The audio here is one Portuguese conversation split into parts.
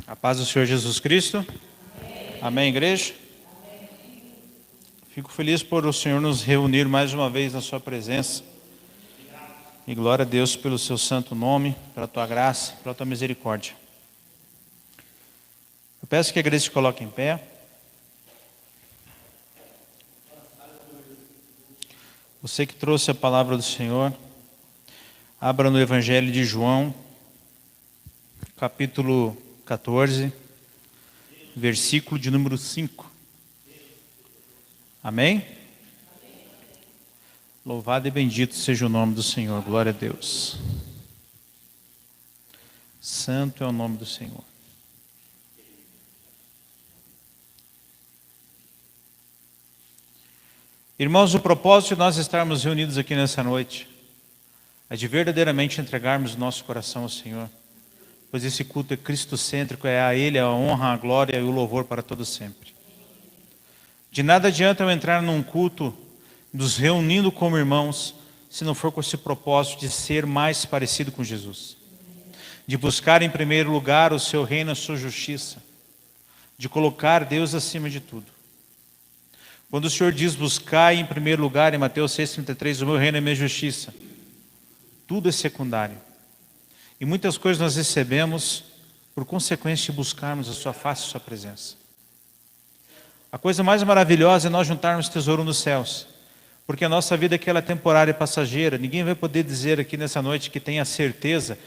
A paz do Senhor Jesus Cristo. Amém, igreja? Fico feliz por o Senhor nos reunir mais uma vez na sua presença. E glória a Deus pelo seu santo nome, pela tua graça, pela tua misericórdia. Eu peço que a igreja se coloque em pé. Você que trouxe a palavra do Senhor, abra no Evangelho de João, capítulo 14, versículo de número 5. Amém? Louvado e bendito seja o nome do Senhor, glória a Deus. Santo é o nome do Senhor. Irmãos, o propósito de nós estarmos reunidos aqui nessa noite é de verdadeiramente entregarmos o nosso coração ao Senhor, pois esse culto é cristocêntrico, é a Ele a honra, a glória e o louvor para todo sempre. De nada adianta eu entrar num culto, nos reunindo como irmãos, se não for com esse propósito de ser mais parecido com Jesus, de buscar em primeiro lugar o seu reino e a sua justiça, de colocar Deus acima de tudo. Quando o Senhor diz buscar em primeiro lugar, em Mateus 6,33, o meu reino e a minha justiça, tudo é secundário. E muitas coisas nós recebemos por consequência de buscarmos a sua face e a sua presença. A coisa mais maravilhosa é nós juntarmos tesouro nos céus, porque a nossa vida aqui ela é temporária e passageira. Ninguém vai poder dizer aqui nessa noite que tem a certeza.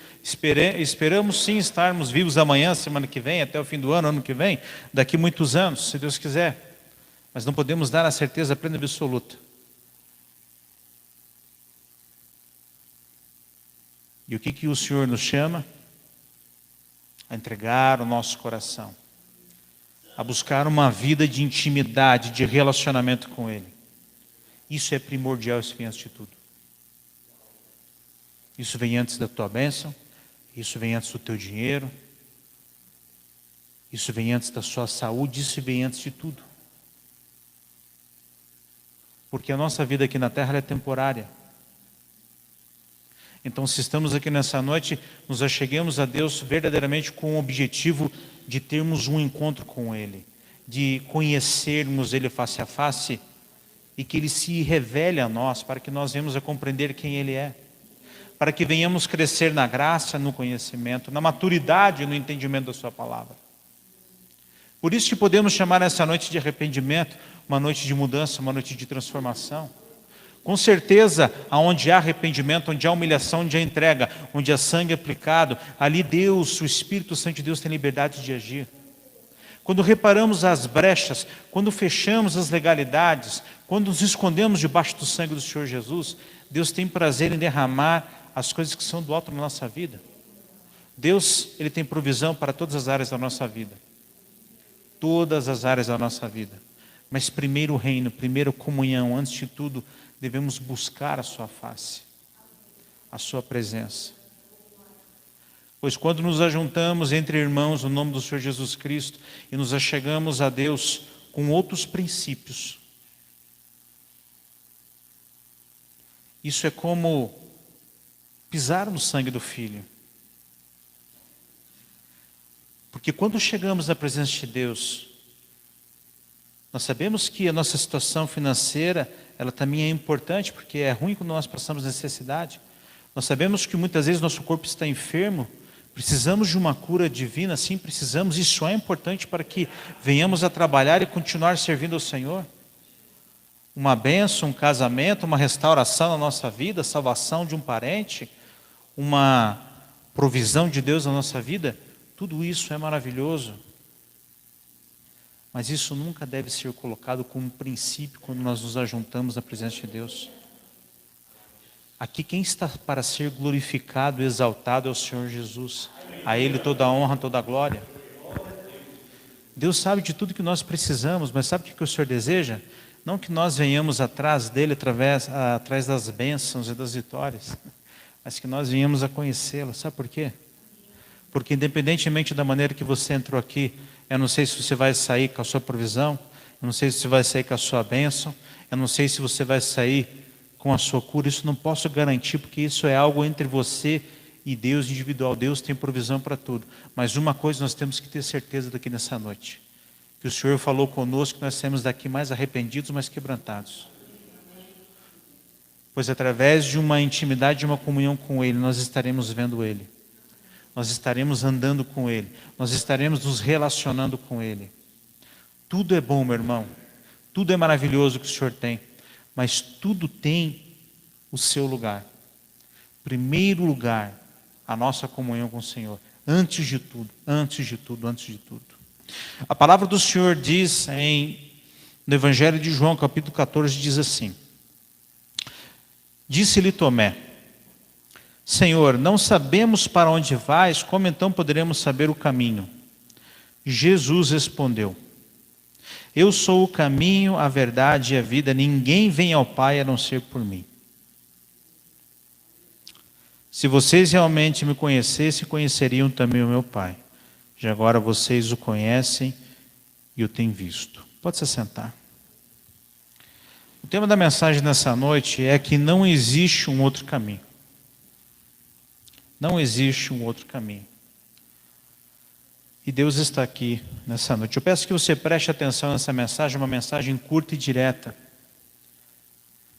Esperamos sim estarmos vivos amanhã, semana que vem, até o fim do ano, ano que vem, daqui muitos anos, se Deus quiser. Mas não podemos dar a certeza plena e absoluta. E o que o Senhor nos chama? A entregar o nosso coração, a buscar uma vida de intimidade, de relacionamento com Ele. Isso é primordial, isso vem antes de tudo. Isso vem antes da tua bênção, isso vem antes do teu dinheiro, isso vem antes da sua saúde, isso vem antes de tudo. Porque a nossa vida aqui na terra ela é temporária. Então, se estamos aqui nessa noite, nos acheguemos a Deus verdadeiramente com o objetivo de termos um encontro com Ele, de conhecermos Ele face a face e que Ele se revele a nós, para que nós venhamos a compreender quem Ele é, para que venhamos crescer na graça, no conhecimento, na maturidade e no entendimento da Sua palavra. Por isso que podemos chamar essa noite de arrependimento, uma noite de mudança, uma noite de transformação. Com certeza, onde há arrependimento, onde há humilhação, onde há entrega, onde há sangue aplicado, ali Deus, o Espírito Santo de Deus tem liberdade de agir. Quando reparamos as brechas, quando fechamos as legalidades, quando nos escondemos debaixo do sangue do Senhor Jesus, Deus tem prazer em derramar as coisas que são do alto na nossa vida. Deus, Ele tem provisão para todas as áreas da nossa vida. Todas as áreas da nossa vida. Mas primeiro o reino, primeiro a comunhão, antes de tudo, devemos buscar a sua face, a sua presença. Pois quando nos ajuntamos entre irmãos no nome do Senhor Jesus Cristo e nos achegamos a Deus com outros princípios, isso é como pisar no sangue do Filho. Porque quando chegamos na presença de Deus, nós sabemos que a nossa situação financeira, ela também é importante, porque é ruim quando nós passamos necessidade. Nós sabemos que muitas vezes nosso corpo está enfermo, precisamos de uma cura divina, sim, precisamos, isso é importante para que venhamos a trabalhar e continuar servindo ao Senhor. Uma bênção, um casamento, uma restauração na nossa vida, salvação de um parente, uma provisão de Deus na nossa vida, tudo isso é maravilhoso. Mas isso nunca deve ser colocado como princípio quando nós nos ajuntamos na presença de Deus. Aqui quem está para ser glorificado e exaltado é o Senhor Jesus. A Ele toda a honra, toda a glória. Deus sabe de tudo que nós precisamos, mas sabe o que o Senhor deseja? Não que nós venhamos atrás dEle, atrás das bênçãos e das vitórias, mas que nós venhamos a conhecê-lo. Sabe por quê? Porque independentemente da maneira que você entrou aqui, eu não sei se você vai sair com a sua provisão, eu não sei se você vai sair com a sua bênção, eu não sei se você vai sair com a sua cura, isso não posso garantir, porque isso é algo entre você e Deus individual. Deus tem provisão para tudo. Mas uma coisa nós temos que ter certeza daqui nessa noite, que o Senhor falou conosco, que nós saímos daqui mais arrependidos, mais quebrantados. Pois através de uma intimidade, de uma comunhão com Ele, nós estaremos vendo Ele. Nós estaremos andando com Ele. Nós estaremos nos relacionando com Ele. Tudo é bom, meu irmão. Tudo é maravilhoso que o Senhor tem. Mas tudo tem o seu lugar. Primeiro lugar, a nossa comunhão com o Senhor. Antes de tudo, antes de tudo, antes de tudo. A palavra do Senhor diz no Evangelho de João, capítulo 14, diz assim: disse-lhe Tomé: Senhor, não sabemos para onde vais, como então poderemos saber o caminho? Jesus respondeu: Eu sou o caminho, a verdade e a vida, ninguém vem ao Pai a não ser por mim. Se vocês realmente me conhecessem, conheceriam também o meu Pai. Já agora vocês o conhecem e o têm visto. Pode se sentar. O tema da mensagem nessa noite é que não existe um outro caminho. Não existe um outro caminho. E Deus está aqui nessa noite. Eu peço que você preste atenção nessa mensagem, uma mensagem curta e direta.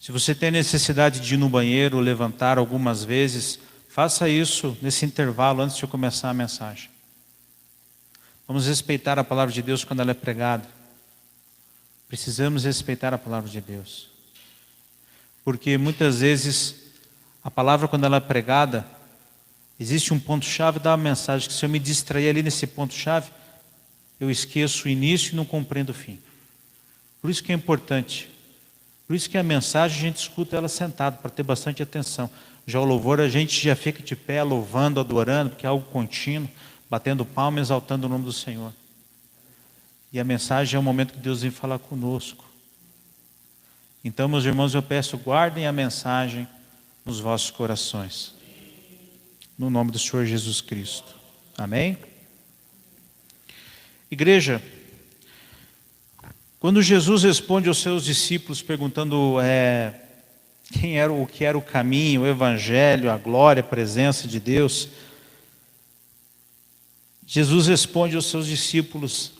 Se você tem necessidade de ir no banheiro, levantar algumas vezes, faça isso nesse intervalo antes de eu começar a mensagem. Vamos respeitar a palavra de Deus quando ela é pregada. Precisamos respeitar a palavra de Deus. Porque muitas vezes a palavra, quando ela é pregada, existe um ponto-chave da mensagem, que se eu me distrair ali nesse ponto-chave, eu esqueço o início e não compreendo o fim. Por isso que é importante. Por isso que a mensagem a gente escuta ela sentado, para ter bastante atenção. Já o louvor a gente já fica de pé, louvando, adorando, porque é algo contínuo, batendo palma, exaltando o nome do Senhor. E a mensagem é o momento que Deus vem falar conosco. Então, meus irmãos, eu peço, guardem a mensagem nos vossos corações. No nome do Senhor Jesus Cristo. Amém? Igreja, quando Jesus responde aos seus discípulos perguntando o que era o caminho, o evangelho, a glória, a presença de Deus, Jesus responde aos seus discípulos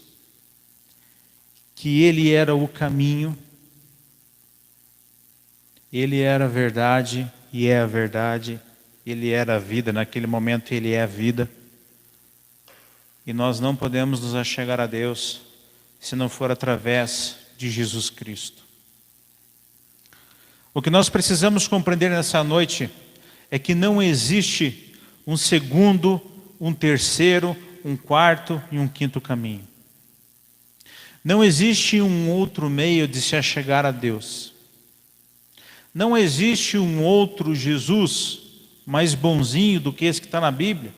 que Ele era o caminho, Ele era a verdade e é a verdade. Ele era a vida, naquele momento Ele é a vida. E nós não podemos nos achegar a Deus se não for através de Jesus Cristo. O que nós precisamos compreender nessa noite é que não existe um segundo, um terceiro, um quarto e um quinto caminho. Não existe um outro meio de se achegar a Deus. Não existe um outro Jesus mais bonzinho do que esse que está na Bíblia,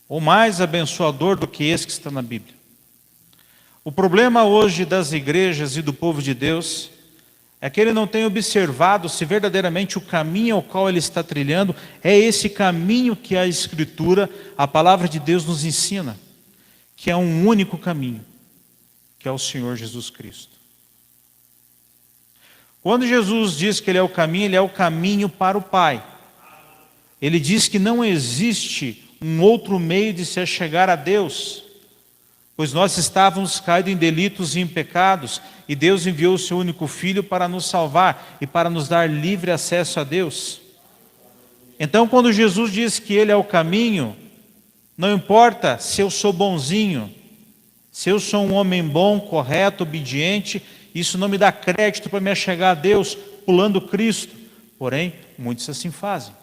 ou mais abençoador do que esse que está na Bíblia. O problema hoje das igrejas e do povo de Deus é que ele não tem observado se verdadeiramente o caminho ao qual ele está trilhando é esse caminho que a Escritura, a palavra de Deus nos ensina, que é um único caminho, que é o Senhor Jesus Cristo. Quando Jesus diz que Ele é o caminho para o Pai. Ele diz que não existe um outro meio de se achegar a Deus, pois nós estávamos caídos em delitos e em pecados, e Deus enviou o seu único Filho para nos salvar e para nos dar livre acesso a Deus. Então, quando Jesus diz que Ele é o caminho, não importa se eu sou bonzinho, se eu sou um homem bom, correto, obediente, isso não me dá crédito para me achegar a Deus pulando Cristo. Porém, muitos assim fazem.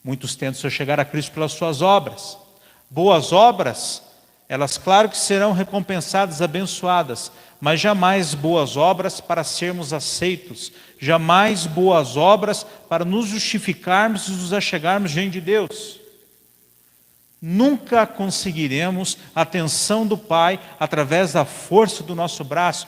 Muitos tentam se chegar a Cristo pelas suas obras. Boas obras, elas claro que serão recompensadas, abençoadas, mas jamais boas obras para sermos aceitos, jamais boas obras para nos justificarmos e nos achegarmos diante de Deus. Nunca conseguiremos a atenção do Pai através da força do nosso braço,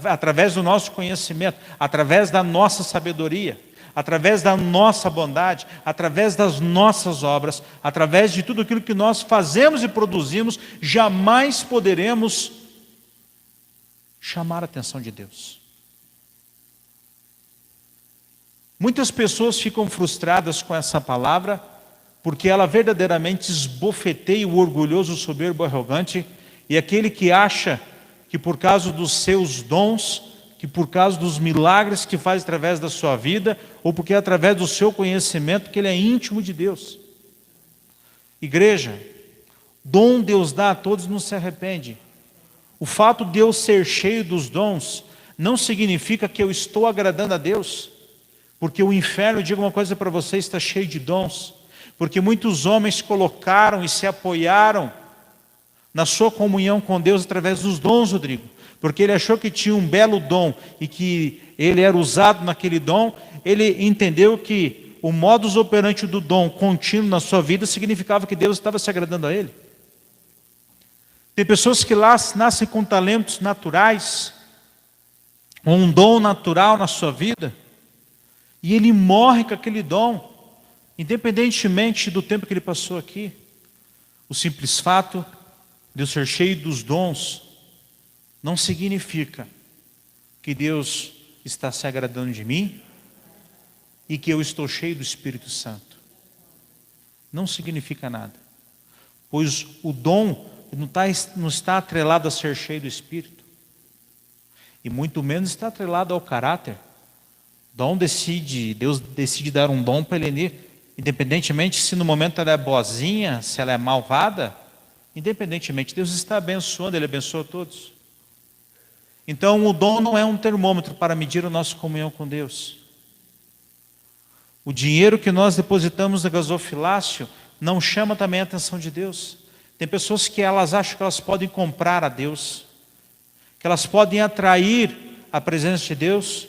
através do nosso conhecimento, através da nossa sabedoria, através da nossa bondade, através das nossas obras, através de tudo aquilo que nós fazemos e produzimos, jamais poderemos chamar a atenção de Deus. Muitas pessoas ficam frustradas com essa palavra, porque ela verdadeiramente esbofeteia o orgulhoso, o soberbo, o arrogante, e aquele que acha que por causa dos seus dons, que por causa dos milagres que faz através da sua vida, ou porque é através do seu conhecimento que ele é íntimo de Deus. Igreja, dom Deus dá a todos, não se arrepende. O fato de eu ser cheio dos dons não significa que eu estou agradando a Deus, porque o inferno, digo uma coisa para você, está cheio de dons, porque muitos homens colocaram e se apoiaram na sua comunhão com Deus através dos dons, Rodrigo, porque ele achou que tinha um belo dom e que ele era usado naquele dom. Ele entendeu que o modus operandi do dom contínuo na sua vida significava que Deus estava se agradando a ele. Tem pessoas que lá nascem com talentos naturais, ou um dom natural na sua vida, e ele morre com aquele dom, independentemente do tempo que ele passou aqui. O simples fato de eu ser cheio dos dons não significa que Deus está se agradando de mim e que eu estou cheio do Espírito Santo. Não significa nada, pois o dom não está atrelado a ser cheio do Espírito, e muito menos está atrelado ao caráter. Deus decide dar um dom para ele, independentemente se no momento ela é boazinha, se ela é malvada, independentemente, Deus está abençoando, Ele abençoa todos. Então o dom não é um termômetro para medir a nossa comunhão com Deus. O dinheiro que nós depositamos no gasofilácio não chama também a atenção de Deus. Tem pessoas que elas acham que elas podem comprar a Deus, que elas podem atrair a presença de Deus.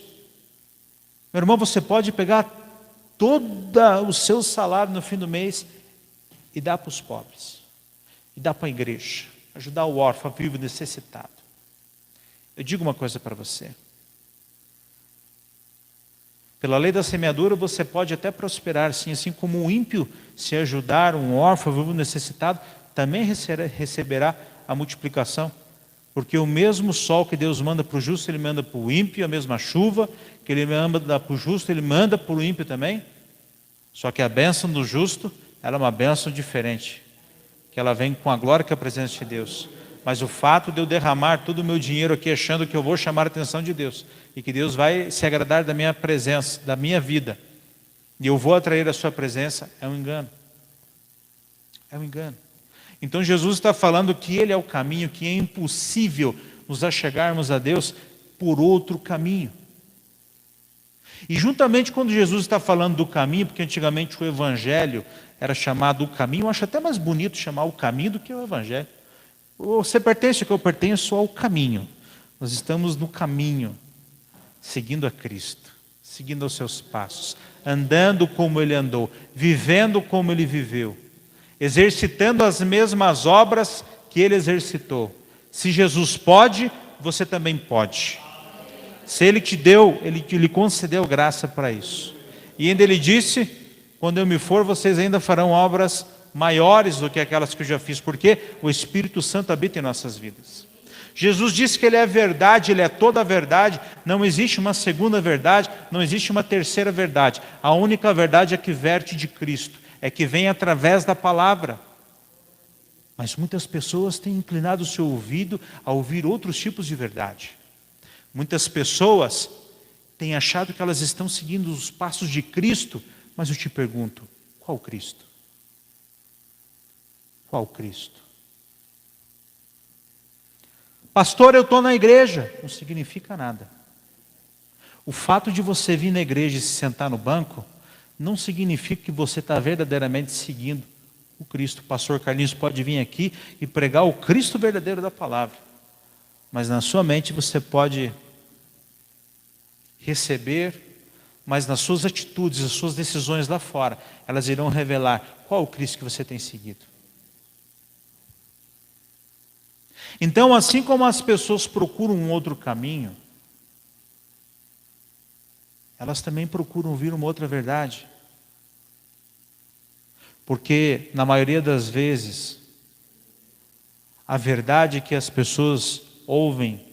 Meu irmão, você pode pegar todo o seu salário no fim do mês e dar para os pobres, e dar para a igreja, ajudar o órfão, vivo, necessitado. Eu digo uma coisa para você. Pela lei da semeadura você pode até prosperar, sim, assim como o ímpio, se ajudar um órfão, vivo, necessitado, também receberá a multiplicação. Porque o mesmo sol que Deus manda para o justo, Ele manda para o ímpio, a mesma chuva que Ele manda para o justo, Ele manda para o ímpio também. Só que a bênção do justo, ela é uma bênção diferente, que ela vem com a glória que é a presença de Deus. Mas o fato de eu derramar todo o meu dinheiro aqui, achando que eu vou chamar a atenção de Deus, e que Deus vai se agradar da minha presença, da minha vida, e eu vou atrair a sua presença, é um engano. É um engano. Então Jesus está falando que Ele é o caminho, que é impossível nos achegarmos a Deus por outro caminho. E juntamente quando Jesus está falando do caminho, porque antigamente o Evangelho era chamado o caminho, eu acho até mais bonito chamar o caminho do que o Evangelho. Você pertence, que eu pertenço ao caminho. Nós estamos no caminho, seguindo a Cristo, seguindo os seus passos, andando como Ele andou, vivendo como Ele viveu, exercitando as mesmas obras que Ele exercitou. Se Jesus pode, você também pode. Se Ele te deu, Ele lhe concedeu graça para isso. E ainda Ele disse: quando eu me for, vocês ainda farão obras maiores do que aquelas que eu já fiz, porque o Espírito Santo habita em nossas vidas. Jesus disse que Ele é verdade, Ele é toda a verdade, não existe uma segunda verdade, não existe uma terceira verdade. A única verdade é que verte de Cristo, é que vem através da palavra. Mas muitas pessoas têm inclinado o seu ouvido a ouvir outros tipos de verdade. Muitas pessoas têm achado que elas estão seguindo os passos de Cristo, mas eu te pergunto, qual Cristo? Qual Cristo? Pastor, eu estou na igreja. Não significa nada. O fato de você vir na igreja e se sentar no banco não significa que você está verdadeiramente seguindo o Cristo. O pastor Carlinhos pode vir aqui e pregar o Cristo verdadeiro da palavra, mas na sua mente você pode receber, mas nas suas atitudes, as suas decisões lá fora, elas irão revelar qual o Cristo que você tem seguido. Então, assim como as pessoas procuram um outro caminho, elas também procuram ouvir uma outra verdade. Porque, na maioria das vezes, a verdade que as pessoas ouvem,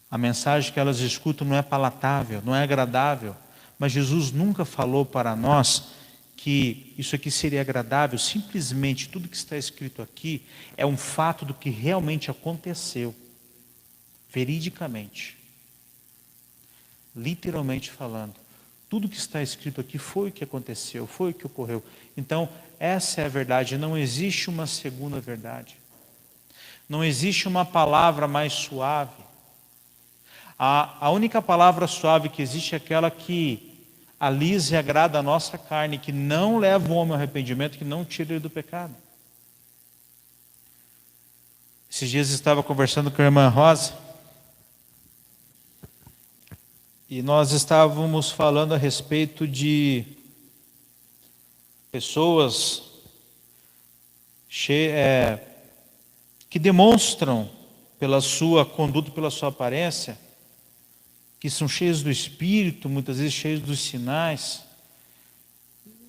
a mensagem que elas escutam não é palatável, não é agradável. Mas Jesus nunca falou para nós que isso aqui seria agradável, simplesmente tudo que está escrito aqui é um fato do que realmente aconteceu, veridicamente, literalmente falando. Tudo que está escrito aqui foi o que aconteceu, foi o que ocorreu. Então, essa é a verdade, não existe uma segunda verdade. Não existe uma palavra mais suave. A única palavra suave que existe é aquela que alisa e agrada a nossa carne, que não leva o homem ao arrependimento, que não tira ele do pecado. Esses dias eu estava conversando com a irmã Rosa, e nós estávamos falando a respeito de pessoas que demonstram pela sua conduta, pela sua aparência, que são cheios do Espírito, muitas vezes cheios dos sinais.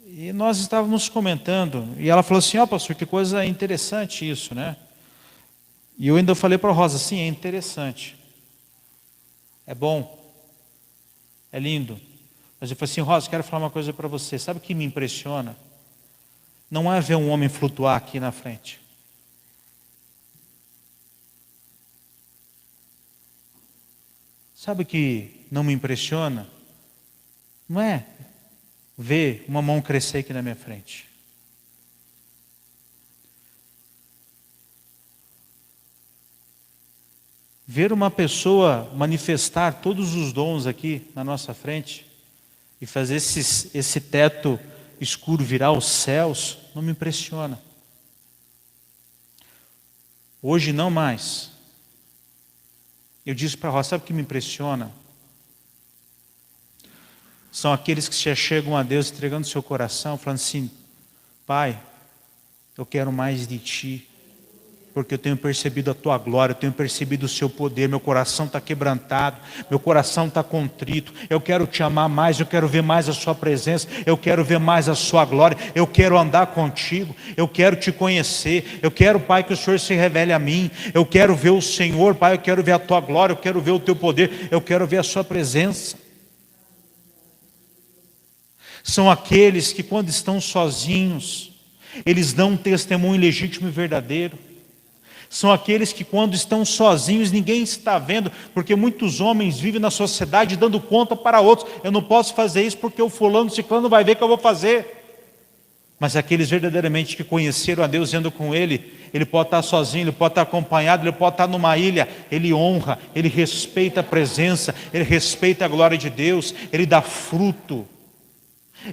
E nós estávamos comentando, e ela falou assim: ó, pastor, que coisa interessante isso, né? E eu ainda falei para a Rosa: sim, é interessante, é bom, é lindo. Mas eu falei assim: Rosa, quero falar uma coisa para você. Sabe o que me impressiona? Não é ver um homem flutuar aqui na frente. Sabe o que não me impressiona? Não é ver uma mão crescer aqui na minha frente. Ver uma pessoa manifestar todos os dons aqui na nossa frente e fazer esse teto escuro virar os céus, não me impressiona. Hoje não mais. Eu disse para a Rosa: sabe o que me impressiona? São aqueles que se chegam a Deus entregando seu coração, falando assim: Pai, eu quero mais de Ti, porque eu tenho percebido a Tua glória, eu tenho percebido o Seu poder, meu coração está quebrantado, meu coração está contrito, eu quero Te amar mais, eu quero ver mais a Sua presença, eu quero ver mais a Sua glória, eu quero andar contigo, eu quero Te conhecer, eu quero, Pai, que o Senhor se revele a mim, eu quero ver o Senhor, Pai, eu quero ver a Tua glória, eu quero ver o Teu poder, eu quero ver a Sua presença. São aqueles que, quando estão sozinhos, eles dão um testemunho legítimo e verdadeiro. São aqueles que, quando estão sozinhos, ninguém está vendo, porque muitos homens vivem na sociedade dando conta para outros: eu não posso fazer isso porque o fulano, o ciclano vai ver que eu vou fazer. Mas aqueles verdadeiramente que conheceram a Deus e andam com Ele, ele pode estar sozinho, ele pode estar acompanhado, ele pode estar numa ilha, ele honra, ele respeita a presença, ele respeita a glória de Deus, ele dá fruto.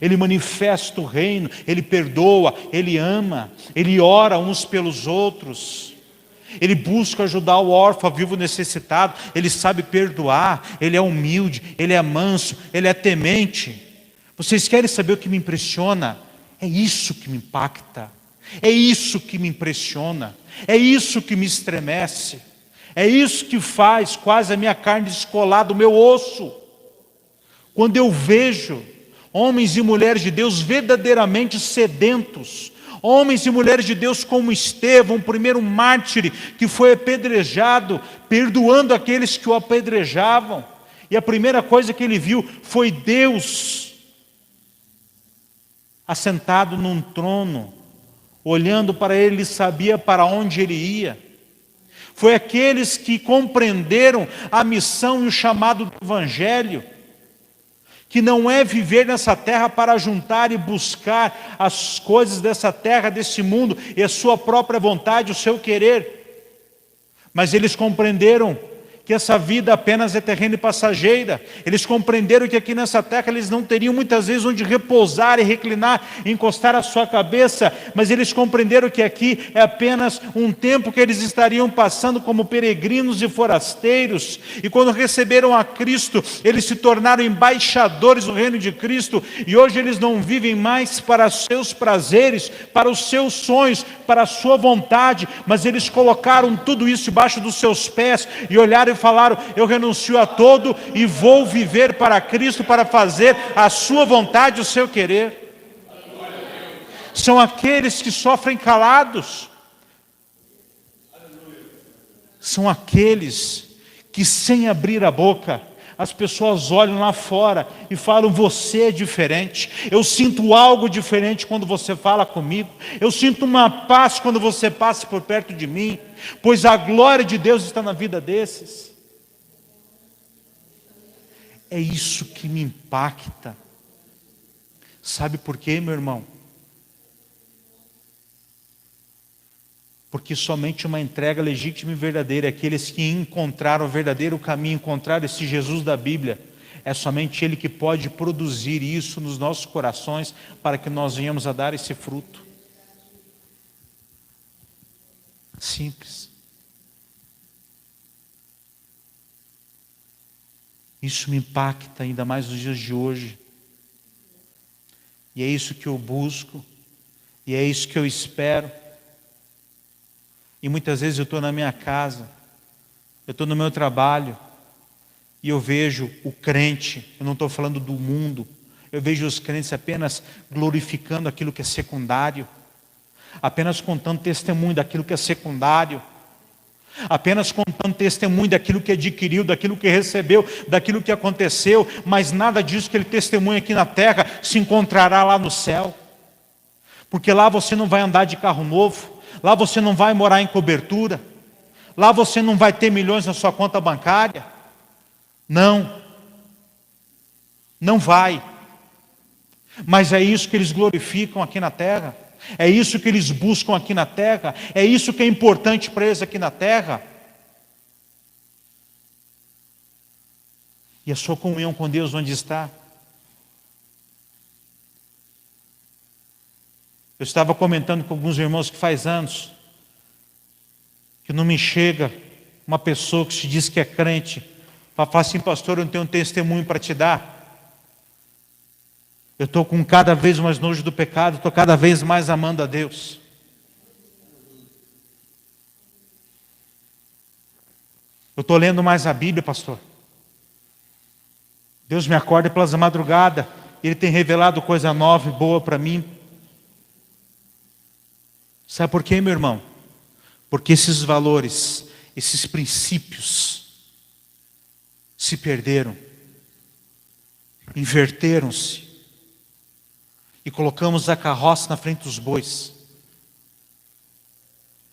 Ele manifesta o reino, ele perdoa, ele ama, ele ora uns pelos outros, ele busca ajudar o órfão, vivo necessitado, ele sabe perdoar, ele é humilde, ele é manso, ele é temente. Vocês querem saber o que me impressiona? É isso que me impacta, é isso que me impressiona, é isso que me estremece, é isso que faz quase a minha carne descolar do meu osso. Quando eu vejo homens e mulheres de Deus verdadeiramente sedentos, homens e mulheres de Deus como Estevão, o primeiro mártir que foi apedrejado, perdoando aqueles que o apedrejavam. E a primeira coisa que ele viu foi Deus assentado num trono, olhando para ele, ele sabia para onde ele ia. Foi aqueles que compreenderam a missão e o chamado do Evangelho, que não é viver nessa terra para juntar e buscar as coisas dessa terra, desse mundo, e a sua própria vontade, o seu querer. Mas eles compreenderam que essa vida apenas é terrena e passageira. Eles compreenderam que aqui nessa terra eles não teriam muitas vezes onde repousar e reclinar, encostar a sua cabeça, mas eles compreenderam que aqui é apenas um tempo que eles estariam passando como peregrinos e forasteiros, e quando receberam a Cristo, eles se tornaram embaixadores do reino de Cristo, e hoje eles não vivem mais para os seus prazeres, para os seus sonhos, para a sua vontade, mas eles colocaram tudo isso debaixo dos seus pés, e olharam e falaram: eu renuncio a todo e vou viver para Cristo, para fazer a sua vontade, o seu querer. São aqueles que sofrem calados. São aqueles que, sem abrir a boca, as pessoas olham lá fora e falam: você é diferente, eu sinto algo diferente quando você fala comigo, eu sinto uma paz quando você passa por perto de mim, pois a glória de Deus está na vida desses. É isso que me impacta. Sabe por quê, meu irmão? Porque somente uma entrega legítima e verdadeira, aqueles que encontraram o verdadeiro caminho, encontraram esse Jesus da Bíblia, é somente Ele que pode produzir isso nos nossos corações, para que nós venhamos a dar esse fruto. Simples. Isso me impacta ainda mais nos dias de hoje. E é isso que eu busco, e é isso que eu espero. E muitas vezes eu estou na minha casa, eu estou no meu trabalho, e eu vejo o crente, eu não estou falando do mundo, eu vejo os crentes apenas glorificando aquilo que é secundário, apenas contando testemunho daquilo que é secundário, apenas contando testemunho daquilo que adquiriu, daquilo que recebeu, daquilo que aconteceu, mas nada disso que ele testemunha aqui na terra se encontrará lá no céu, porque lá você não vai andar de carro novo, lá você não vai morar em cobertura, lá você não vai ter milhões na sua conta bancária. Não, não vai. Mas é isso que eles glorificam aqui na terra, é isso que eles buscam aqui na terra, é isso que é importante para eles aqui na terra. E a sua comunhão com Deus onde está? Eu estava comentando com alguns irmãos que faz anos que não me chega uma pessoa que se diz que é crente para falar assim: pastor, eu não tenho um testemunho para te dar. Eu estou com cada vez mais nojo do pecado, estou cada vez mais amando a Deus. Eu estou lendo mais a Bíblia, pastor. Deus me acorda pelas madrugadas, Ele tem revelado coisa nova e boa para mim. Sabe por quê, meu irmão? Porque esses valores, esses princípios se perderam, inverteram-se, e colocamos a carroça na frente dos bois.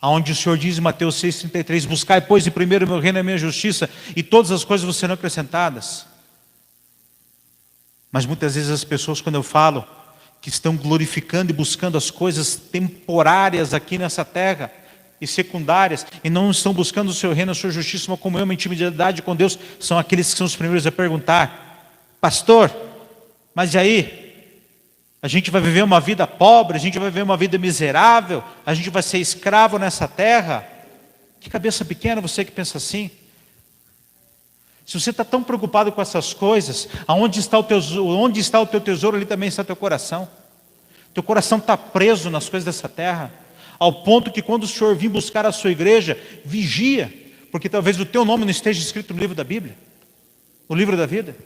Aonde o Senhor diz em Mateus 6,33, buscai, pois, em primeiro o meu reino e a minha justiça, e todas as coisas vos serão acrescentadas. Mas muitas vezes as pessoas, quando eu falo que estão glorificando e buscando as coisas temporárias aqui nessa terra, e secundárias, e não estão buscando o seu reino, a sua justiça, uma comunhão, uma intimidade com Deus, são aqueles que são os primeiros a perguntar: pastor, mas e aí? A gente vai viver uma vida pobre, a gente vai viver uma vida miserável, a gente vai ser escravo nessa terra? Que cabeça pequena você que pensa assim. Se você está tão preocupado com essas coisas, onde está o teu tesouro, ali também está o teu coração. Teu coração está preso nas coisas dessa terra, ao ponto que quando o Senhor vir buscar a sua igreja, vigia, porque talvez o teu nome não esteja escrito no livro da Bíblia, no livro da vida.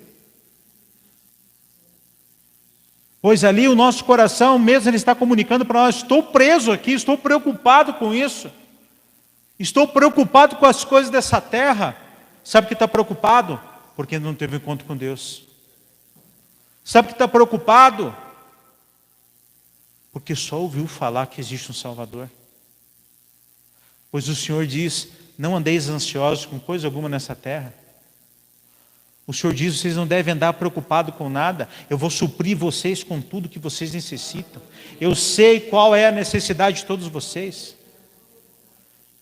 Pois ali o nosso coração mesmo, ele está comunicando para nós: estou preso aqui, estou preocupado com isso, estou preocupado com as coisas dessa terra. Sabe que está preocupado? Porque não teve encontro com Deus. Sabe que está preocupado? Porque só ouviu falar que existe um Salvador. Pois o Senhor diz: não andeis ansiosos com coisa alguma nessa terra. O Senhor diz: vocês não devem andar preocupados com nada, eu vou suprir vocês com tudo que vocês necessitam. Eu sei qual é a necessidade de todos vocês.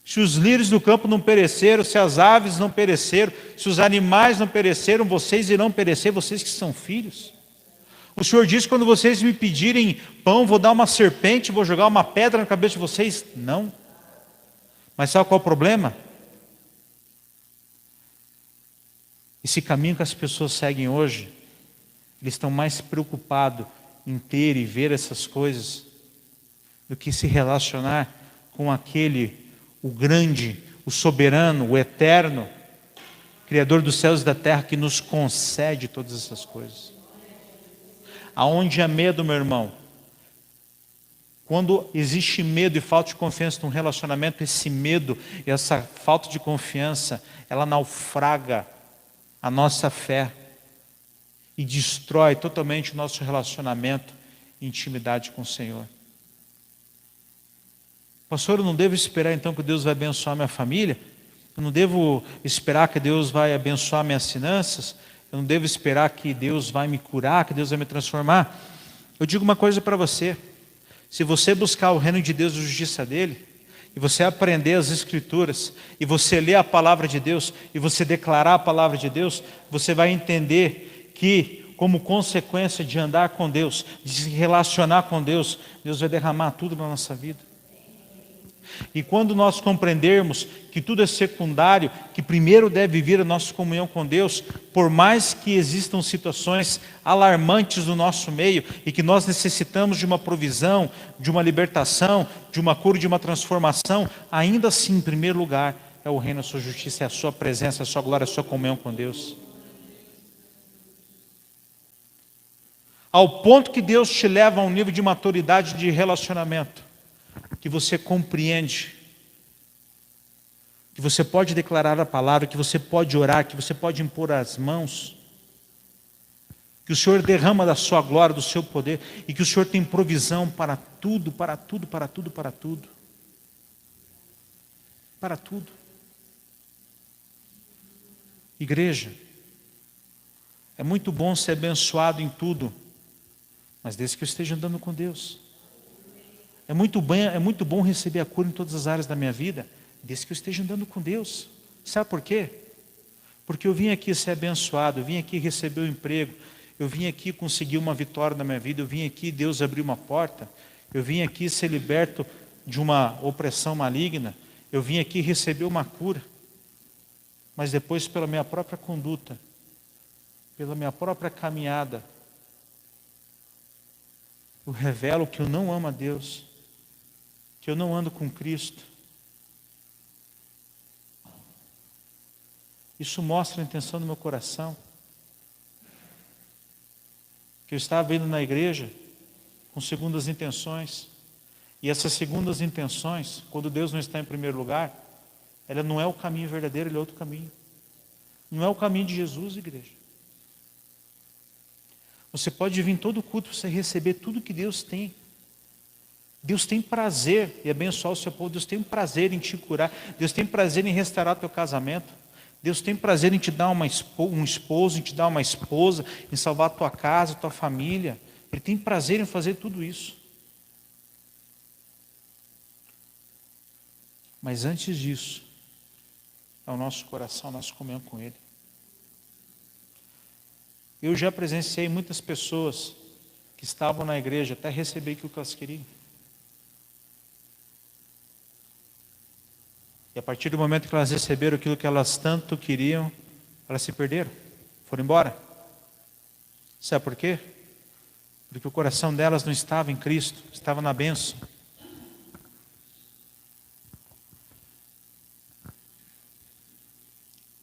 Se os lírios do campo não pereceram, se as aves não pereceram, se os animais não pereceram, vocês irão perecer, vocês que são filhos. O Senhor diz: quando vocês me pedirem pão, vou dar uma serpente, vou jogar uma pedra na cabeça de vocês. Não. Mas sabe qual é o problema? Esse caminho que as pessoas seguem hoje, eles estão mais preocupados em ter e ver essas coisas do que se relacionar com aquele, o grande, o soberano, o eterno, Criador dos céus e da terra, que nos concede todas essas coisas. Aonde há medo, meu irmão, quando existe medo e falta de confiança num relacionamento, esse medo e essa falta de confiança, ela naufraga a nossa fé e destrói totalmente o nosso relacionamento e intimidade com o Senhor. Pastor, eu não devo esperar então que Deus vai abençoar minha família? Eu não devo esperar que Deus vai abençoar minhas finanças? Eu não devo esperar que Deus vai me curar, que Deus vai me transformar? Eu digo uma coisa para você: se você buscar o reino de Deus e a justiça dele, e você aprender as Escrituras, e você ler a palavra de Deus, e você declarar a palavra de Deus, você vai entender que, como consequência de andar com Deus, de se relacionar com Deus, Deus vai derramar tudo na nossa vida. E quando nós compreendermos que tudo é secundário, que primeiro deve vir a nossa comunhão com Deus, por mais que existam situações alarmantes no nosso meio e que nós necessitamos de uma provisão, de uma libertação, de uma cura, de uma transformação, ainda assim, em primeiro lugar, é o reino, a sua justiça, é a sua presença, a sua glória, a sua comunhão com Deus. Ao ponto que Deus te leva a um nível de maturidade de relacionamento, que você compreende, que você pode declarar a palavra, que você pode orar, que você pode impor as mãos, que o Senhor derrama da sua glória, do seu poder, e que o Senhor tem provisão para tudo, para tudo, para tudo, para tudo. Para tudo. Igreja, é muito bom ser abençoado em tudo, mas desde que eu esteja andando com Deus. É muito bom receber a cura em todas as áreas da minha vida, desde que eu esteja andando com Deus. Sabe por quê? Porque eu vim aqui ser abençoado, eu vim aqui receber um emprego, eu vim aqui conseguir uma vitória na minha vida, eu vim aqui, Deus abriu uma porta, eu vim aqui ser liberto de uma opressão maligna, eu vim aqui receber uma cura. Mas depois, pela minha própria conduta, pela minha própria caminhada, eu revelo que eu não amo a Deus, que eu não ando com Cristo. Isso mostra a intenção do meu coração. Que eu estava indo na igreja com segundas intenções. E essas segundas intenções, quando Deus não está em primeiro lugar, ela não é o caminho verdadeiro, ele é outro caminho. Não é o caminho de Jesus, igreja. Você pode vir em todo culto para você receber tudo que Deus tem. Deus tem prazer em abençoar o seu povo. Deus tem prazer em te curar. Deus tem prazer em restaurar teu casamento. Deus tem prazer em te dar um esposo, em te dar uma esposa, em salvar tua casa, tua família. Ele tem prazer em fazer tudo isso. Mas antes disso, é o nosso coração, a nossa comunhão com Ele. Eu já presenciei muitas pessoas que estavam na igreja até receber aquilo que elas queriam. E a partir do momento que elas receberam aquilo que elas tanto queriam, elas se perderam, foram embora. Sabe por quê? Porque o coração delas não estava em Cristo, estava na bênção.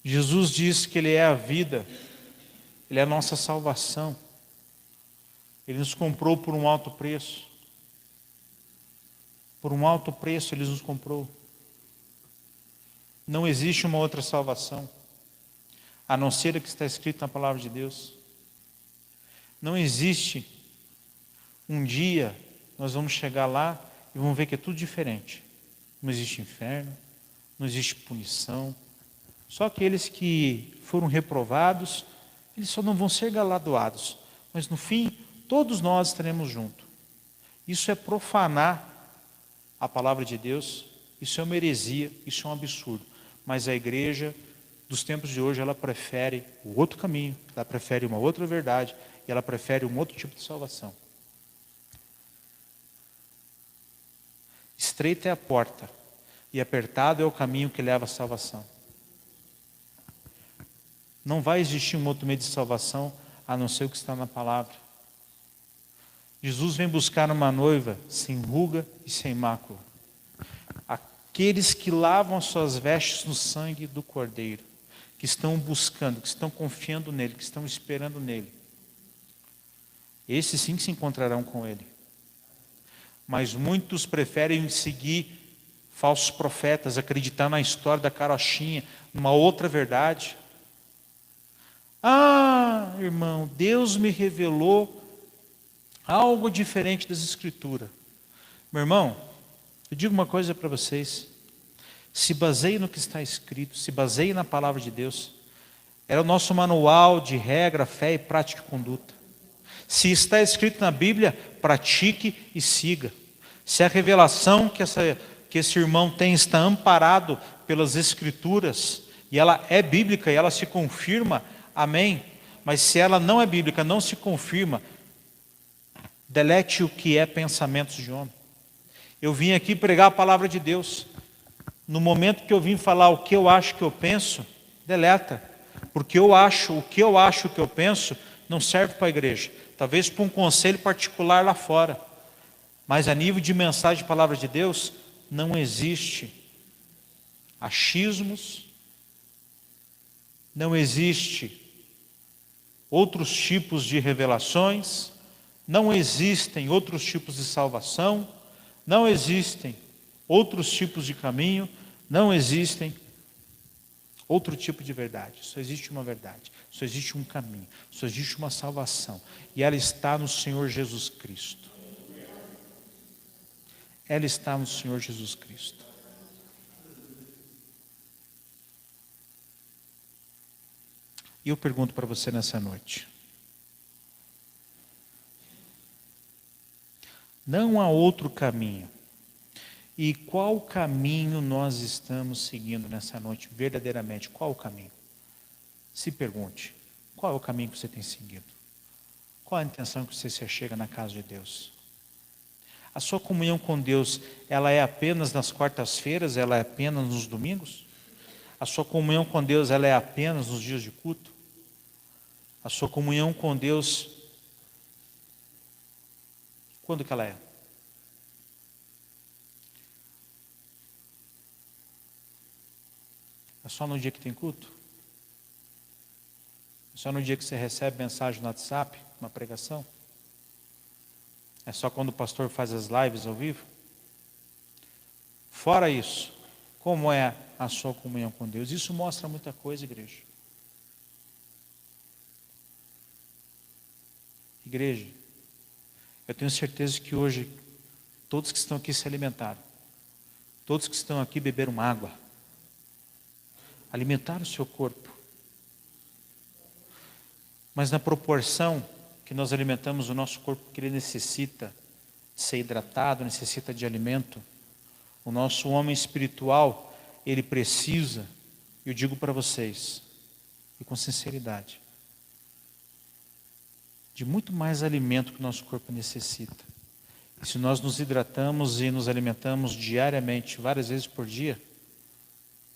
Jesus diz que Ele é a vida, Ele é a nossa salvação. Ele nos comprou por um alto preço. Por um alto preço Ele nos comprou. Não existe uma outra salvação, a não ser a que está escrito na palavra de Deus. Não existe um dia nós vamos chegar lá e vamos ver que é tudo diferente. Não existe inferno, não existe punição. Só aqueles que foram reprovados, eles só não vão ser galardoados. Mas no fim, todos nós estaremos juntos. Isso é profanar a palavra de Deus, isso é uma heresia, isso é um absurdo. Mas a igreja dos tempos de hoje, ela prefere o outro caminho, ela prefere uma outra verdade, e ela prefere um outro tipo de salvação. Estreita é a porta, e apertado é o caminho que leva à salvação. Não vai existir um outro meio de salvação, a não ser o que está na palavra. Jesus vem buscar uma noiva sem ruga e sem mácula. Aqueles que lavam as suas vestes no sangue do Cordeiro, que estão buscando, que estão confiando nele, que estão esperando nele. Esses sim se encontrarão com ele. Mas muitos preferem seguir falsos profetas, acreditar na história da carochinha, numa outra verdade. Ah, irmão, Deus me revelou algo diferente das Escrituras. Meu irmão, eu digo uma coisa para vocês. Se baseie no que está escrito, se baseie na palavra de Deus. Era o nosso manual de regra, fé e prática e conduta. Se está escrito na Bíblia, pratique e siga. Se a revelação que esse irmão tem está amparado pelas Escrituras, e ela é bíblica e ela se confirma, amém. Mas se ela não é bíblica, não se confirma, delete o que é pensamentos de homem. Eu vim aqui pregar a palavra de Deus. No momento que eu vim falar o que eu acho que eu penso, deleta. Porque o que eu acho que eu penso, não serve para a igreja. Talvez para um conselho particular lá fora. Mas a nível de mensagem de palavra de Deus, não existe achismos, não existe outros tipos de revelações, não existem outros tipos de salvação, não existem outros tipos de caminho, não existem outro tipo de verdade. Só existe uma verdade, só existe um caminho, só existe uma salvação. E ela está no Senhor Jesus Cristo. Ela está no Senhor Jesus Cristo. E eu pergunto para você nessa noite. Não há outro caminho. E qual caminho nós estamos seguindo nessa noite, verdadeiramente? Qual o caminho? Se pergunte, qual é o caminho que você tem seguido? Qual a intenção que você se achega na casa de Deus? A sua comunhão com Deus, ela é apenas nas quartas-feiras? Ela é apenas nos domingos? A sua comunhão com Deus, ela é apenas nos dias de culto? A sua comunhão com Deus, quando que ela é? É só no dia que tem culto? É só no dia que você recebe mensagem no WhatsApp, uma pregação? É só quando o pastor faz as lives ao vivo? Fora isso, como é a sua comunhão com Deus? Isso mostra muita coisa, igreja. Igreja, eu tenho certeza que hoje, todos que estão aqui se alimentaram. Todos que estão aqui beberam água. Alimentaram o seu corpo. Mas na proporção que nós alimentamos o nosso corpo, que ele necessita de ser hidratado, necessita de alimento, o nosso homem espiritual, ele precisa, eu digo para vocês, e com sinceridade, de muito mais alimento que o nosso corpo necessita. E se nós nos hidratamos e nos alimentamos diariamente, várias vezes por dia,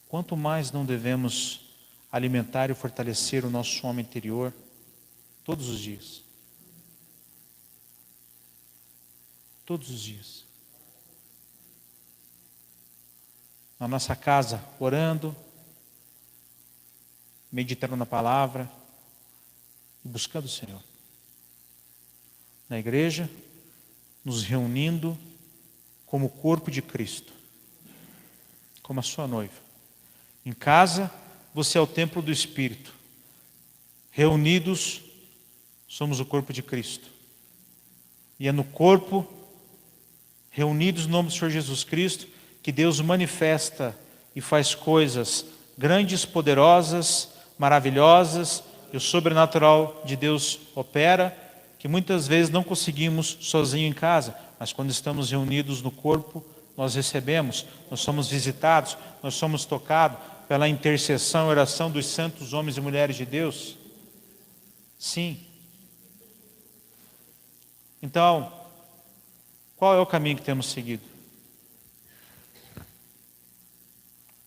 quanto mais não devemos alimentar e fortalecer o nosso homem interior todos os dias. Todos os dias. Na nossa casa, orando, meditando na palavra e buscando o Senhor. Na igreja, nos reunindo como corpo de Cristo, como a sua noiva. Em casa, você é o templo do Espírito. Reunidos, somos o corpo de Cristo. E é no corpo, reunidos no nome do Senhor Jesus Cristo, que Deus manifesta e faz coisas grandes, poderosas, maravilhosas, e o sobrenatural de Deus opera, que muitas vezes não conseguimos sozinho em casa, mas quando estamos reunidos no corpo, nós recebemos, nós somos visitados, nós somos tocados pela intercessão e oração dos santos homens e mulheres de Deus. Sim. Então, qual é o caminho que temos seguido?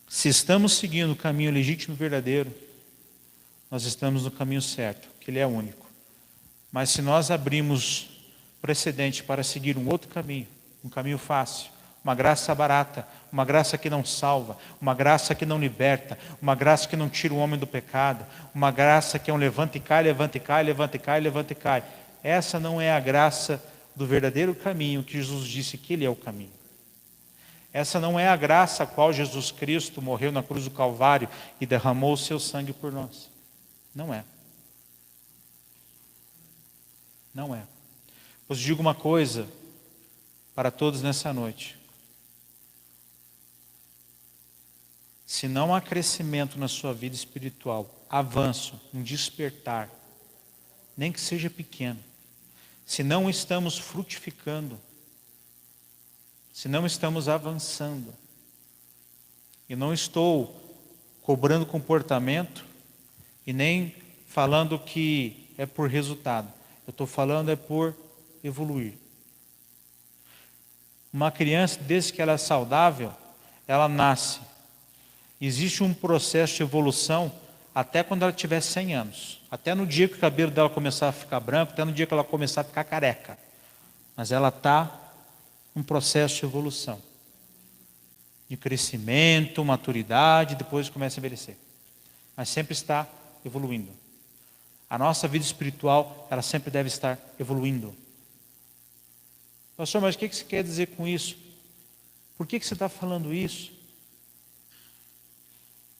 Se estamos seguindo o caminho legítimo e verdadeiro, nós estamos no caminho certo, que ele é único. Mas se nós abrimos precedente para seguir um outro caminho, um caminho fácil, uma graça barata, uma graça que não salva, uma graça que não liberta, uma graça que não tira o homem do pecado, uma graça que é um levanta e cai, levanta e cai, levanta e cai, levanta e cai. Essa não é a graça do verdadeiro caminho que Jesus disse que ele é o caminho. Essa não é a graça a qual Jesus Cristo morreu na cruz do Calvário e derramou o seu sangue por nós. Não é. Não é. Pois digo uma coisa para todos nessa noite. Se não há crescimento na sua vida espiritual, avanço, um despertar, nem que seja pequeno, se não estamos frutificando, se não estamos avançando, e não estou cobrando comportamento e nem falando que é por resultado, eu estou falando é por evoluir. Uma criança, desde que ela é saudável, ela nasce. Existe um processo de evolução até quando ela tiver 100 anos. Até no dia que o cabelo dela começar a ficar branco, até no dia que ela começar a ficar careca. Mas ela está num processo de evolução. De crescimento, maturidade, depois começa a envelhecer. Mas sempre está evoluindo. A nossa vida espiritual, ela sempre deve estar evoluindo. Pastor, mas o que você quer dizer com isso? Por que você está falando isso?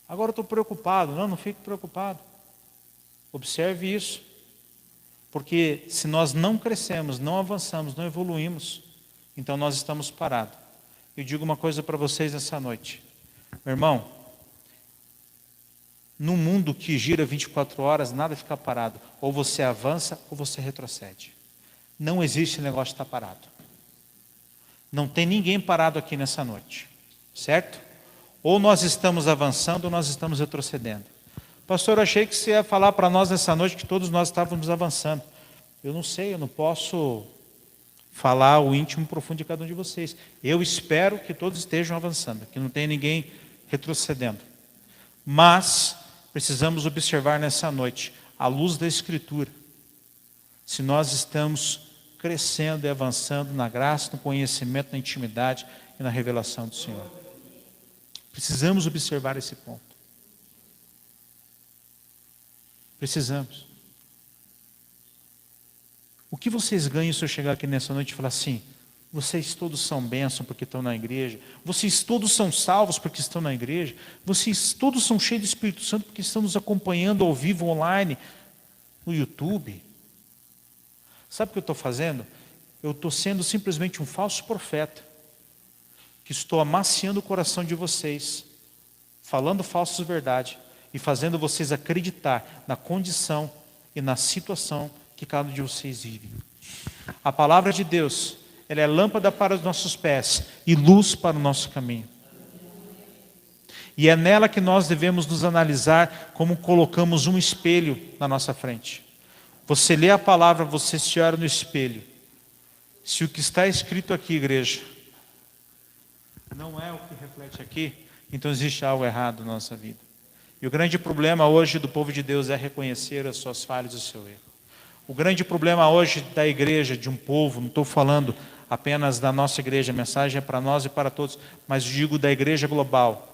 Agora eu estou preocupado. Não fique preocupado. Observe isso. Porque se nós não crescemos, não avançamos, não evoluímos, então nós estamos parados. Eu digo uma coisa para vocês nessa noite. Meu irmão, no mundo que gira 24 horas, nada fica parado. Ou você avança ou você retrocede. Não existe negócio de estar parado. Não tem ninguém parado aqui nessa noite. Certo? Ou nós estamos avançando ou nós estamos retrocedendo. Pastor, eu achei que você ia falar para nós nessa noite que todos nós estávamos avançando. Eu não sei, eu não posso falar o íntimo profundo de cada um de vocês. Eu espero que todos estejam avançando, que não tenha ninguém retrocedendo. Mas precisamos observar nessa noite, à luz da Escritura, se nós estamos crescendo e avançando na graça, no conhecimento, na intimidade e na revelação do Senhor. Precisamos observar esse ponto. Precisamos. O que vocês ganham se eu chegar aqui nessa noite e falar assim: vocês todos são bênçãos porque estão na igreja, vocês todos são salvos porque estão na igreja, vocês todos são cheios do Espírito Santo porque estão nos acompanhando ao vivo, online, no YouTube. Sabe o que eu estou fazendo? Eu estou sendo simplesmente um falso profeta, que estou amaciando o coração de vocês, falando falsas verdades e fazendo vocês acreditar na condição e na situação que cada um de vocês vive. A palavra de Deus, ela é lâmpada para os nossos pés e luz para o nosso caminho. E é nela que nós devemos nos analisar como colocamos um espelho na nossa frente. Você lê a palavra, você se olha no espelho. Se o que está escrito aqui, igreja, não é o que reflete aqui, então existe algo errado na nossa vida. E o grande problema hoje do povo de Deus é reconhecer as suas falhas e o seu erro. O grande problema hoje da igreja, de um povo, não estou falando apenas da nossa igreja, a mensagem é para nós e para todos, mas digo da igreja global.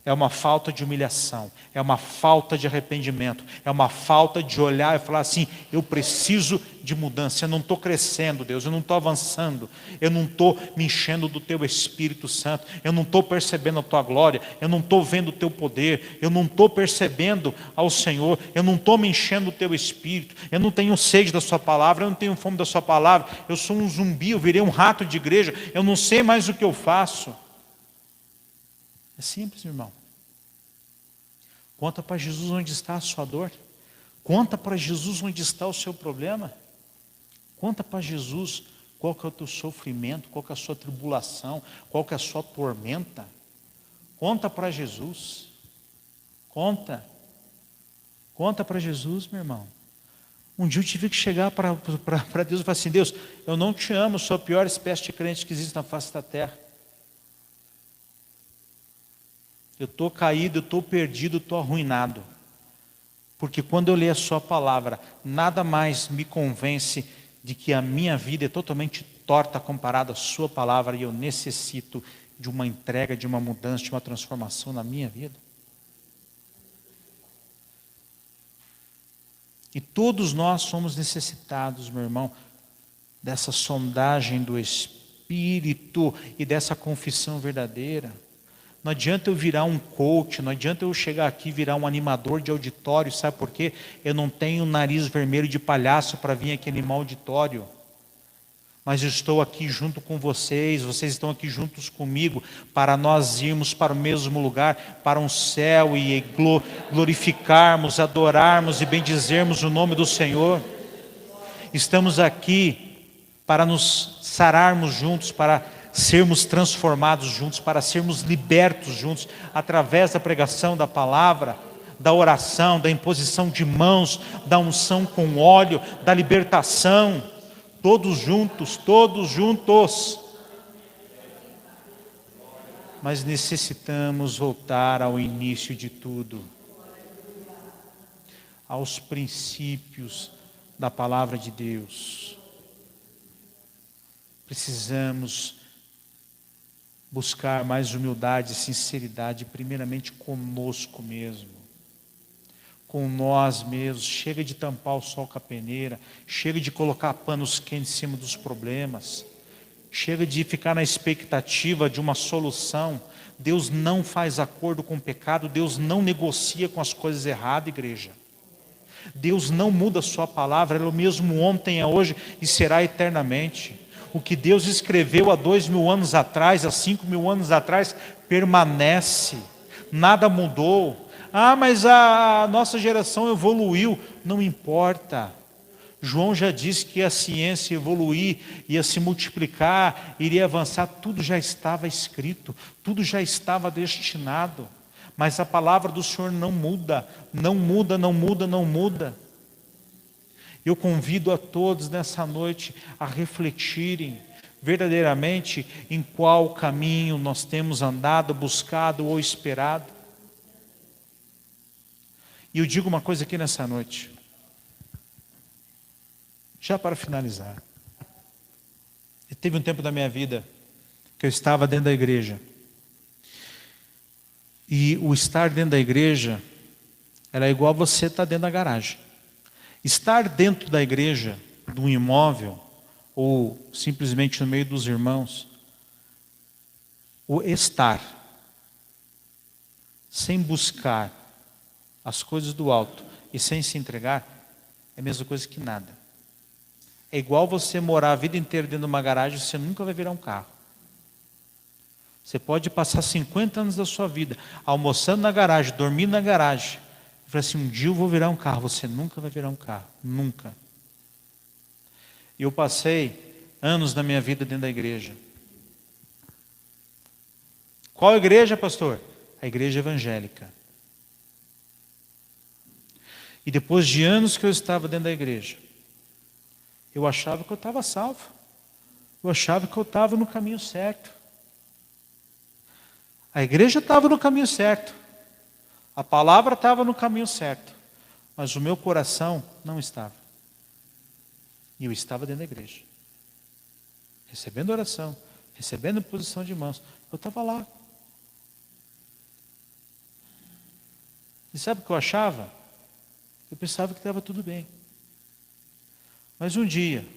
É uma falta de humilhação, é uma falta de arrependimento, é uma falta de olhar e falar assim: eu preciso de mudança, eu não estou crescendo, Deus, eu não estou avançando, eu não estou me enchendo do Teu Espírito Santo, eu não estou percebendo a Tua glória, eu não estou vendo o Teu poder, eu não estou percebendo ao Senhor, eu não estou me enchendo do Teu Espírito, eu não tenho sede da Sua palavra, eu não tenho fome da Sua palavra, eu sou um zumbi, eu virei um rato de igreja, eu não sei mais o que eu faço. É simples, irmão. Conta para Jesus onde está a sua dor. Conta para Jesus onde está o seu problema. Conta para Jesus qual que é o teu sofrimento, qual que é a sua tribulação, qual que é a sua tormenta. Conta para Jesus. Conta. Conta para Jesus, meu irmão. Um dia eu tive que chegar para Deus e falar assim: Deus, eu não te amo, eu sou a pior espécie de crente que existe na face da terra. Eu estou caído, eu estou perdido, eu estou arruinado. Porque quando eu leio a sua palavra, nada mais me convence de que a minha vida é totalmente torta comparada à sua palavra e eu necessito de uma entrega, de uma mudança, de uma transformação na minha vida. E todos nós somos necessitados, meu irmão, dessa sondagem do Espírito e dessa confissão verdadeira. Não adianta eu virar um coach, não adianta eu chegar aqui e virar um animador de auditório, sabe por quê? Eu não tenho nariz vermelho de palhaço para vir aqui animar auditório. Mas eu estou aqui junto com vocês, vocês estão aqui juntos comigo, para nós irmos para o mesmo lugar, para um céu e glorificarmos, adorarmos e bendizermos o nome do Senhor. Estamos aqui para nos sararmos juntos, para sermos transformados juntos, para sermos libertos juntos, através da pregação da palavra, da oração, da imposição de mãos, da unção com óleo, da libertação. Todos juntos, todos juntos. Mas necessitamos voltar ao início de tudo, aos princípios da palavra de Deus. Precisamos buscar mais humildade e sinceridade, primeiramente conosco mesmo, com nós mesmos. Chega de tampar o sol com a peneira, chega de colocar panos quentes em cima dos problemas, chega de ficar na expectativa de uma solução. Deus não faz acordo com o pecado, Deus não negocia com as coisas erradas, igreja. Deus não muda a sua palavra, Ele é o mesmo ontem, é hoje e será eternamente. O que Deus escreveu há 2000 anos atrás, há 5000 anos atrás, permanece, nada mudou. Ah, mas a nossa geração evoluiu. Não importa. João já disse que a ciência ia evoluir, ia se multiplicar, iria avançar. Tudo já estava escrito, tudo já estava destinado. Mas a palavra do Senhor não muda, não muda, não muda, não muda. Eu convido a todos nessa noite a refletirem verdadeiramente em qual caminho nós temos andado, buscado ou esperado. E eu digo uma coisa aqui nessa noite, já para finalizar. Teve um tempo da minha vida que eu estava dentro da igreja. E o estar dentro da igreja era igual a você estar dentro da garagem. Estar dentro da igreja, de um imóvel, ou simplesmente no meio dos irmãos, o estar, sem buscar as coisas do alto e sem se entregar, é a mesma coisa que nada. É igual você morar a vida inteira dentro de uma garagem, você nunca vai virar um carro. Você pode passar 50 anos da sua vida almoçando na garagem, dormindo na garagem, e falar assim, um dia eu vou virar um carro. Você nunca vai virar um carro, nunca. Eu passei anos da minha vida dentro da igreja. Qual igreja, pastor? A igreja evangélica. E depois de anos que eu estava dentro da igreja, eu achava que eu estava salvo. Eu achava que eu estava no caminho certo. A igreja estava no caminho certo. A palavra estava no caminho certo. Mas o meu coração não estava. E eu estava dentro da igreja. Recebendo oração, recebendo imposição de mãos. Eu estava lá. E sabe o que eu achava? Eu pensava que estava tudo bem. Mas um dia,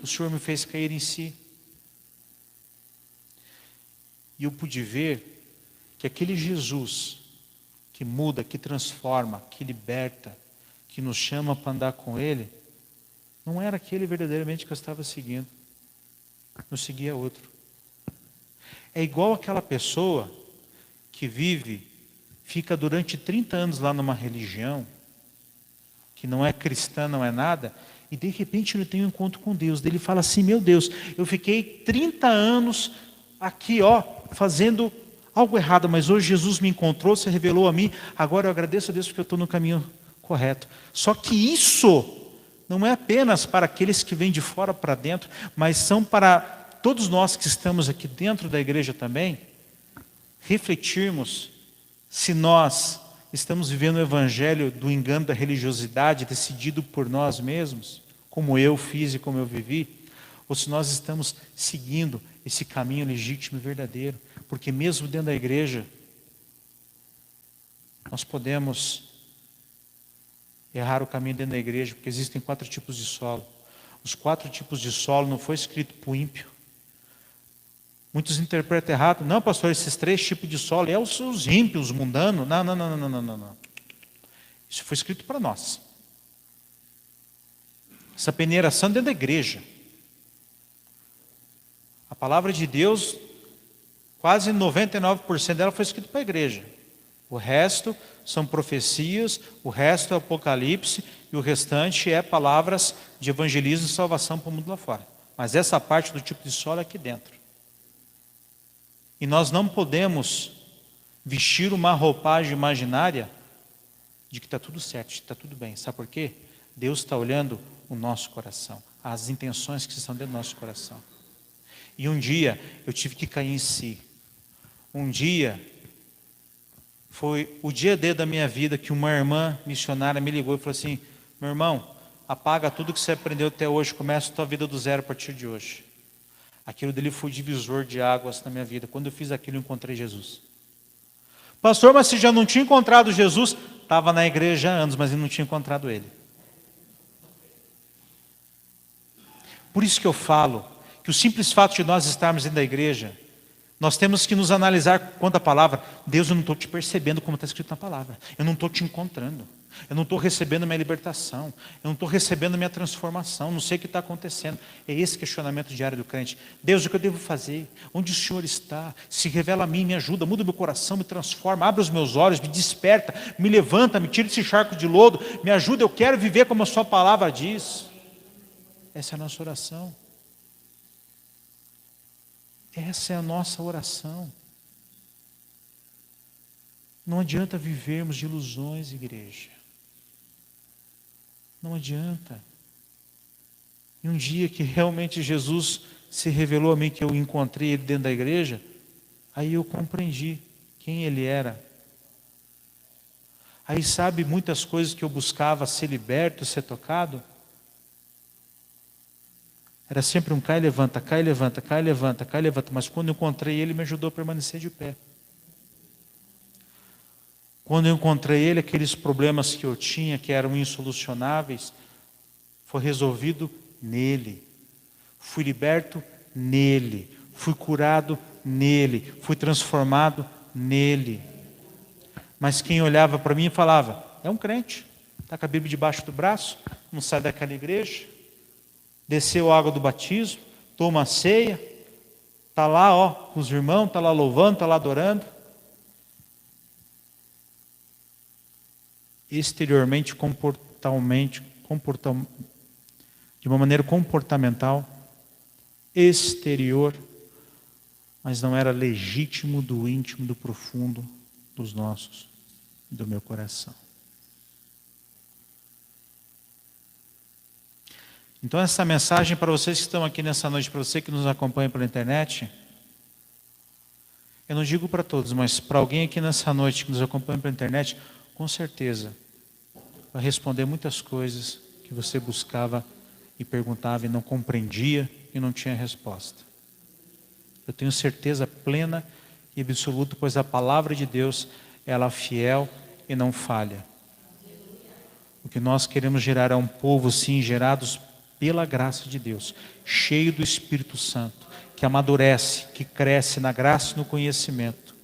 o Senhor me fez cair em si. E eu pude ver que aquele Jesus que muda, que transforma, que liberta, que nos chama para andar com Ele, não era aquele verdadeiramente que eu estava seguindo. Eu seguia outro. É igual aquela pessoa que fica durante 30 anos lá numa religião, que não é cristã, não é nada, e de repente ele tem um encontro com Deus. Ele fala assim, meu Deus, eu fiquei 30 anos aqui, fazendo algo errado, mas hoje Jesus me encontrou, se revelou a mim, agora eu agradeço a Deus porque eu estou no caminho correto. Só que isso não é apenas para aqueles que vêm de fora para dentro, mas são para todos nós que estamos aqui dentro da igreja também, refletirmos se nós estamos vivendo o evangelho do engano da religiosidade decidido por nós mesmos, como eu fiz e como eu vivi, ou se nós estamos seguindo esse caminho legítimo e verdadeiro. Porque mesmo dentro da igreja, nós podemos errar o caminho dentro da igreja, porque existem 4 tipos de solo. Os 4 tipos de solo não foi escrito para o ímpio. Muitos interpretam errado. Não, pastor, esses 3 tipos de solo é os ímpios, os mundanos. Não, não, não, não, não, não, não. Isso foi escrito para nós. Essa peneiração dentro da igreja. A palavra de Deus, quase 99% dela foi escrita para a igreja. O resto são profecias, o resto é Apocalipse e o restante é palavras de evangelismo e salvação para o mundo lá fora. Mas essa parte do tipo de solo é aqui dentro. E nós não podemos vestir uma roupagem imaginária de que está tudo certo, de que está tudo bem. Sabe por quê? Deus está olhando o nosso coração, as intenções que estão dentro do nosso coração. E um dia eu tive que cair em si. Um dia, foi o dia D da minha vida que uma irmã missionária me ligou e falou assim: meu irmão, apaga tudo que você aprendeu até hoje, começa a tua vida do zero a partir de hoje. Aquilo dele foi divisor de águas na minha vida. Quando eu fiz aquilo, eu encontrei Jesus. Pastor, mas você já não tinha encontrado Jesus? Estava na igreja há anos, mas eu não tinha encontrado Ele. Por isso que eu falo que o simples fato de nós estarmos dentro da igreja, nós temos que nos analisar quanto à palavra. Deus, eu não estou te percebendo como está escrito na palavra. Eu não estou te encontrando. Eu não estou recebendo minha libertação. Eu não estou recebendo minha transformação. Não sei o que está acontecendo. É esse questionamento diário do crente. Deus, o que eu devo fazer? Onde o Senhor está? Se revela a mim, me ajuda, muda meu coração, me transforma, abre os meus olhos, me desperta, me levanta, me tira desse charco de lodo, me ajuda, eu quero viver como a sua palavra diz. Essa é a nossa oração. Essa é a nossa oração. Não adianta vivermos de ilusões, igreja. Não adianta. E um dia que realmente Jesus se revelou a mim, que eu encontrei Ele dentro da igreja, aí eu compreendi quem Ele era. Aí sabe, muitas coisas que eu buscava ser liberto, ser tocado, era sempre um cai, levanta, cai, levanta, cai, levanta, cai, levanta. Mas quando eu encontrei Ele, me ajudou a permanecer de pé. Quando eu encontrei Ele, aqueles problemas que eu tinha, que eram insolucionáveis, foi resolvido nele. Fui liberto nele. Fui curado nele. Fui transformado nele. Mas quem olhava para mim e falava: é um crente, está com a Bíblia debaixo do braço, não sai daquela igreja, desceu a água do batismo, toma a ceia, está lá com os irmãos, está lá louvando, está lá adorando. Exteriormente, de uma maneira comportamental, exterior, mas não era legítimo do íntimo, do profundo dos nossos, do meu coração. Então essa mensagem para vocês que estão aqui nessa noite, para você que nos acompanha pela internet, eu não digo para todos, mas para alguém aqui nessa noite que nos acompanha pela internet, com certeza vai responder muitas coisas que você buscava e perguntava e não compreendia e não tinha resposta. Eu tenho certeza plena e absoluta, pois a palavra de Deus, ela é fiel e não falha. O que nós queremos gerar é um povo, sim, gerados pela graça de Deus, cheio do Espírito Santo, que amadurece, que cresce na graça e no conhecimento,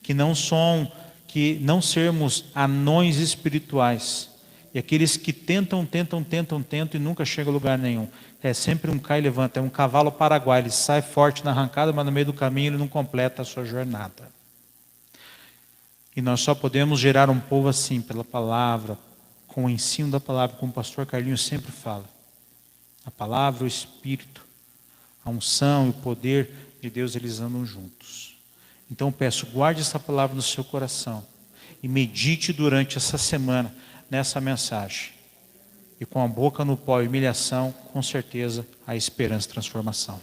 que não sermos anões espirituais, e aqueles que tentam e nunca chegam a lugar nenhum. É sempre um cai e levanta, é um cavalo paraguai, ele sai forte na arrancada, mas no meio do caminho ele não completa a sua jornada. E nós só podemos gerar um povo assim, pela palavra, com o ensino da palavra, como o pastor Carlinhos sempre fala. A palavra, o Espírito, a unção e o poder de Deus, eles andam juntos. Então peço, guarde essa palavra no seu coração e medite durante essa semana nessa mensagem. E com a boca no pó e humilhação, com certeza, há esperança e transformação.